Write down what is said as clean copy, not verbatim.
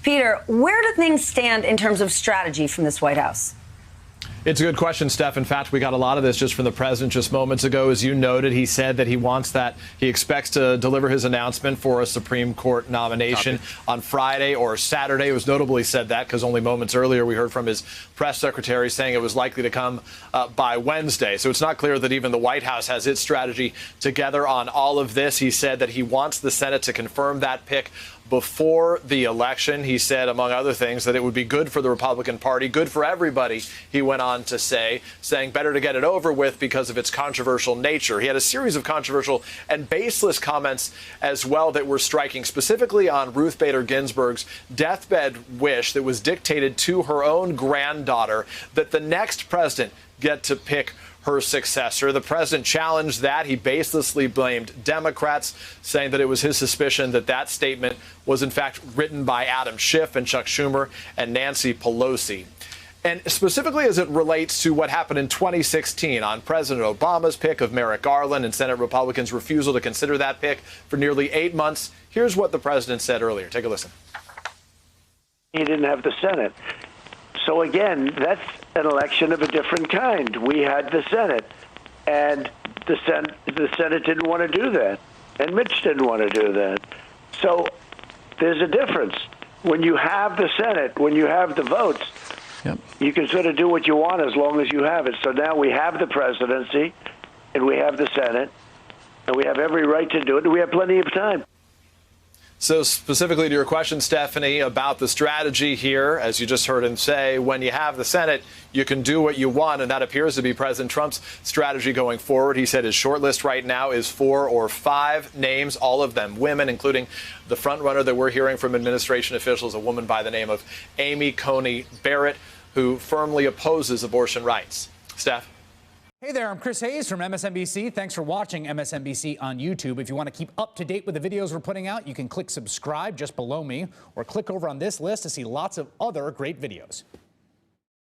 Peter, where do things stand in terms of strategy from this White House? It's a good question, Steph. In fact, we got a lot of this just from the president just moments ago. As you noted, he said that he expects to deliver his announcement for a Supreme Court nomination on Friday or Saturday. It was notably said that because only moments earlier we heard from his press secretary saying it was likely to come by Wednesday. So it's not clear that even the White House has its strategy together on all of this. He said that he wants the Senate to confirm that pick before the election. He said, among other things, that it would be good for the Republican Party, good for everybody, he went on to say, saying better to get it over with because of its controversial nature. He had a series of controversial and baseless comments as well that were striking, specifically on Ruth Bader Ginsburg's deathbed wish that was dictated to her own granddaughter that the next president get to pick her successor. The president challenged that. He baselessly blamed Democrats, saying that it was his suspicion that that statement was in fact written by Adam Schiff and Chuck Schumer and Nancy Pelosi. And specifically as it relates to what happened in 2016 on President Obama's pick of Merrick Garland and Senate Republicans' refusal to consider that pick for nearly 8 months, here's what the president said earlier. Take a listen. He didn't have the Senate. So again, that's an election of a different kind. We had the Senate, and the Senate didn't want to do that, and Mitch didn't want to do that. So there's a difference. When you have the Senate, when you have the votes, you can sort of do what you want as long as you have it. So now we have the presidency, and we have the Senate, and we have every right to do it, and we have plenty of time. So specifically to your question, Stephanie, about the strategy here, as you just heard him say, when you have the Senate, you can do what you want. And that appears to be President Trump's strategy going forward. He said his short list right now is 4 or 5 names, all of them women, including the front runner that we're hearing from administration officials, a woman by the name of Amy Coney Barrett, who firmly opposes abortion rights. Steph? Hey there, I'm Chris Hayes from MSNBC. Thanks for watching MSNBC on YouTube. If you want to keep up to date with the videos we're putting out, you can click subscribe just below me or click over on this list to see lots of other great videos.